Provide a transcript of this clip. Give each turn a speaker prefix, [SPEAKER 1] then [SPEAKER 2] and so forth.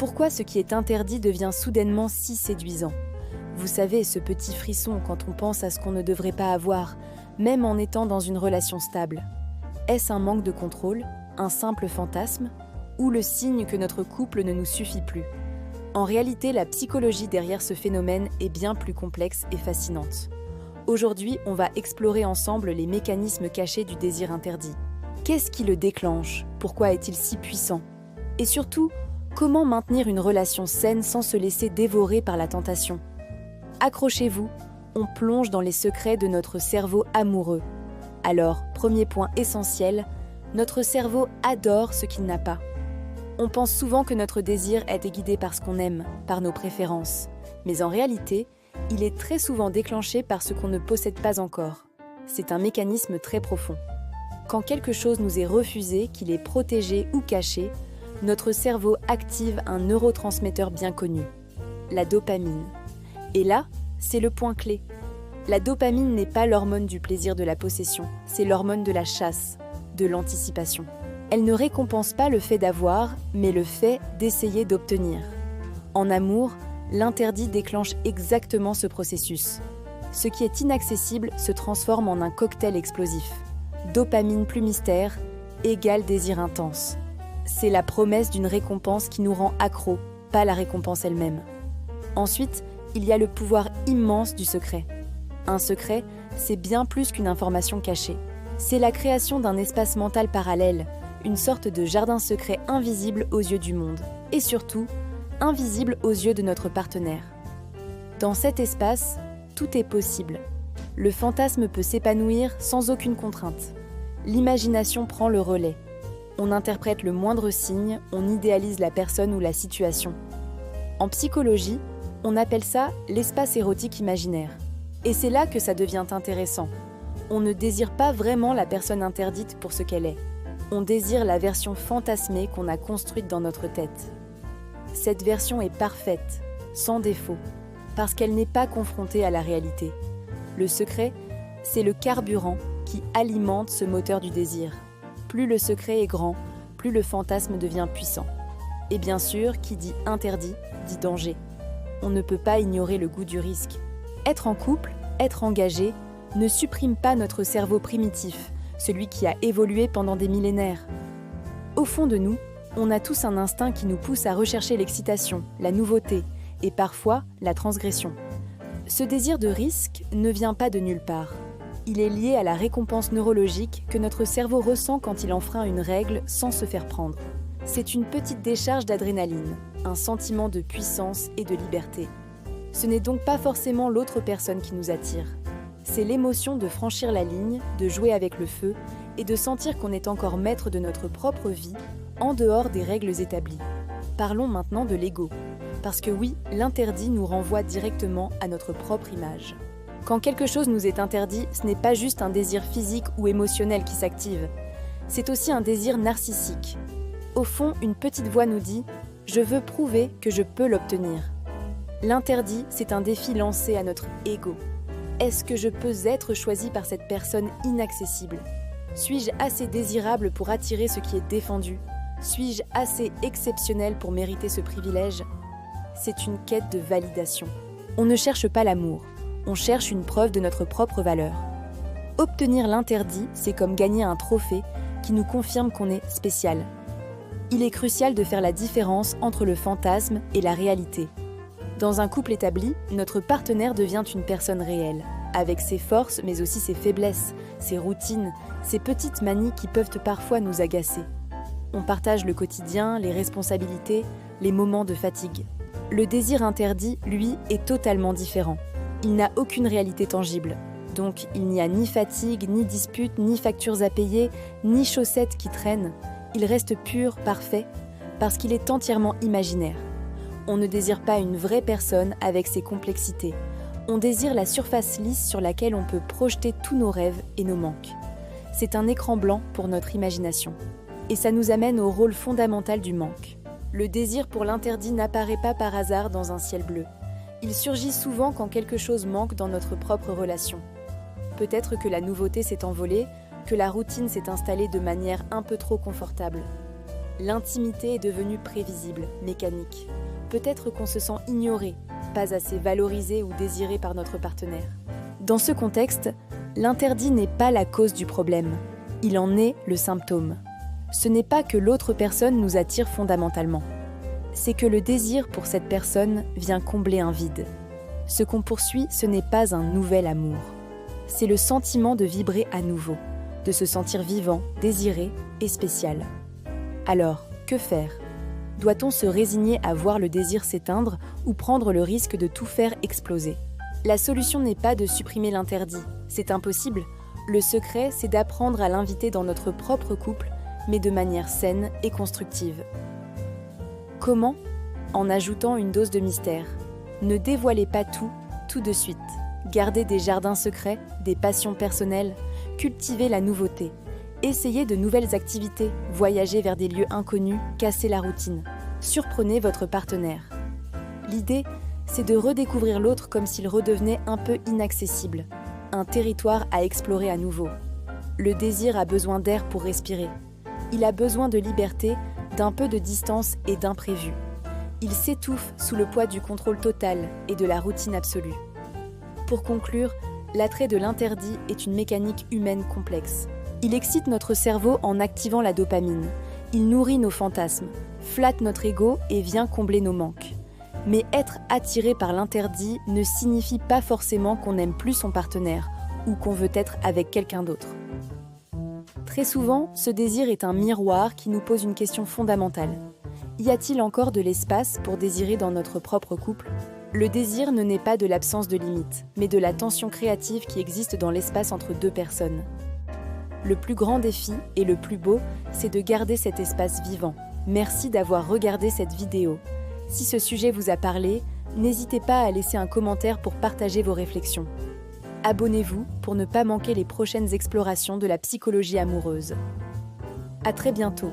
[SPEAKER 1] Pourquoi ce qui est interdit devient soudainement si séduisant? Vous savez, ce petit frisson quand on pense à ce qu'on ne devrait pas avoir, même en étant dans une relation stable. Est-ce un manque de contrôle, un simple fantasme, ou le signe que notre couple ne nous suffit plus? En réalité, la psychologie derrière ce phénomène est bien plus complexe et fascinante. Aujourd'hui, on va explorer ensemble les mécanismes cachés du désir interdit. Qu'est-ce qui le déclenche? Pourquoi est-il si puissant? Et surtout, comment maintenir une relation saine sans se laisser dévorer par la tentation? Accrochez-vous, on plonge dans les secrets de notre cerveau amoureux. Alors, premier point essentiel, notre cerveau adore ce qu'il n'a pas. On pense souvent que notre désir est guidé par ce qu'on aime, par nos préférences. Mais en réalité, il est très souvent déclenché par ce qu'on ne possède pas encore. C'est un mécanisme très profond. Quand quelque chose nous est refusé, qu'il est protégé ou caché, notre cerveau active un neurotransmetteur bien connu, la dopamine. Et là, c'est le point clé. La dopamine n'est pas l'hormone du plaisir de la possession, c'est l'hormone de la chasse, de l'anticipation. Elle ne récompense pas le fait d'avoir, mais le fait d'essayer d'obtenir. En amour, l'interdit déclenche exactement ce processus. Ce qui est inaccessible se transforme en un cocktail explosif. Dopamine plus mystère égale désir intense. C'est la promesse d'une récompense qui nous rend accros, pas la récompense elle-même. Ensuite, il y a le pouvoir immense du secret. Un secret, c'est bien plus qu'une information cachée. C'est la création d'un espace mental parallèle, une sorte de jardin secret invisible aux yeux du monde, et surtout, invisible aux yeux de notre partenaire. Dans cet espace, tout est possible. Le fantasme peut s'épanouir sans aucune contrainte. L'imagination prend le relais. On interprète le moindre signe, on idéalise la personne ou la situation. En psychologie, on appelle ça l'espace érotique imaginaire. Et c'est là que ça devient intéressant. On ne désire pas vraiment la personne interdite pour ce qu'elle est. On désire la version fantasmée qu'on a construite dans notre tête. Cette version est parfaite, sans défaut, parce qu'elle n'est pas confrontée à la réalité. Le secret, c'est le carburant qui alimente ce moteur du désir. Plus le secret est grand, plus le fantasme devient puissant. Et bien sûr, qui dit interdit, dit danger. On ne peut pas ignorer le goût du risque. Être en couple, être engagé, ne supprime pas notre cerveau primitif, celui qui a évolué pendant des millénaires. Au fond de nous, on a tous un instinct qui nous pousse à rechercher l'excitation, la nouveauté et parfois la transgression. Ce désir de risque ne vient pas de nulle part. Il est lié à la récompense neurologique que notre cerveau ressent quand il enfreint une règle sans se faire prendre. C'est une petite décharge d'adrénaline, un sentiment de puissance et de liberté. Ce n'est donc pas forcément l'autre personne qui nous attire. C'est l'émotion de franchir la ligne, de jouer avec le feu et de sentir qu'on est encore maître de notre propre vie, en dehors des règles établies. Parlons maintenant de l'ego. Parce que oui, l'interdit nous renvoie directement à notre propre image. Quand quelque chose nous est interdit, ce n'est pas juste un désir physique ou émotionnel qui s'active. C'est aussi un désir narcissique. Au fond, une petite voix nous dit « Je veux prouver que je peux l'obtenir ». L'interdit, c'est un défi lancé à notre ego. Est-ce que je peux être choisi par cette personne inaccessible? Suis-je assez désirable pour attirer ce qui est défendu? Suis-je assez exceptionnel pour mériter ce privilège? C'est une quête de validation. On ne cherche pas l'amour, on cherche une preuve de notre propre valeur. Obtenir l'interdit, c'est comme gagner un trophée qui nous confirme qu'on est spécial. Il est crucial de faire la différence entre le fantasme et la réalité. Dans un couple établi, notre partenaire devient une personne réelle, avec ses forces mais aussi ses faiblesses, ses routines, ses petites manies qui peuvent parfois nous agacer. On partage le quotidien, les responsabilités, les moments de fatigue. Le désir interdit, lui, est totalement différent. Il n'a aucune réalité tangible. Donc, il n'y a ni fatigue, ni dispute, ni factures à payer, ni chaussettes qui traînent. Il reste pur, parfait, parce qu'il est entièrement imaginaire. On ne désire pas une vraie personne avec ses complexités. On désire la surface lisse sur laquelle on peut projeter tous nos rêves et nos manques. C'est un écran blanc pour notre imagination. Et ça nous amène au rôle fondamental du manque. Le désir pour l'interdit n'apparaît pas par hasard dans un ciel bleu. Il surgit souvent quand quelque chose manque dans notre propre relation. Peut-être que la nouveauté s'est envolée, que la routine s'est installée de manière un peu trop confortable. L'intimité est devenue prévisible, mécanique. Peut-être qu'on se sent ignoré, pas assez valorisé ou désiré par notre partenaire. Dans ce contexte, l'interdit n'est pas la cause du problème, il en est le symptôme. Ce n'est pas que l'autre personne nous attire fondamentalement. C'est que le désir pour cette personne vient combler un vide. Ce qu'on poursuit, ce n'est pas un nouvel amour. C'est le sentiment de vibrer à nouveau, de se sentir vivant, désiré et spécial. Alors, que faire ? Doit-on se résigner à voir le désir s'éteindre ou prendre le risque de tout faire exploser ? La solution n'est pas de supprimer l'interdit, c'est impossible. Le secret, c'est d'apprendre à l'inviter dans notre propre couple, mais de manière saine et constructive. Comment ? En ajoutant une dose de mystère. Ne dévoilez pas tout, tout de suite. Gardez des jardins secrets, des passions personnelles, cultivez la nouveauté. Essayez de nouvelles activités, voyagez vers des lieux inconnus, cassez la routine. Surprenez votre partenaire. L'idée, c'est de redécouvrir l'autre comme s'il redevenait un peu inaccessible, un territoire à explorer à nouveau. Le désir a besoin d'air pour respirer. Il a besoin de liberté, d'un peu de distance et d'imprévu. Il s'étouffe sous le poids du contrôle total et de la routine absolue. Pour conclure, l'attrait de l'interdit est une mécanique humaine complexe. Il excite notre cerveau en activant la dopamine. Il nourrit nos fantasmes, flatte notre ego et vient combler nos manques. Mais être attiré par l'interdit ne signifie pas forcément qu'on n'aime plus son partenaire ou qu'on veut être avec quelqu'un d'autre. Très souvent, ce désir est un miroir qui nous pose une question fondamentale. Y a-t-il encore de l'espace pour désirer dans notre propre couple ? Le désir ne naît pas de l'absence de limites, mais de la tension créative qui existe dans l'espace entre deux personnes. Le plus grand défi et le plus beau, c'est de garder cet espace vivant. Merci d'avoir regardé cette vidéo. Si ce sujet vous a parlé, n'hésitez pas à laisser un commentaire pour partager vos réflexions. Abonnez-vous pour ne pas manquer les prochaines explorations de la psychologie amoureuse. À très bientôt.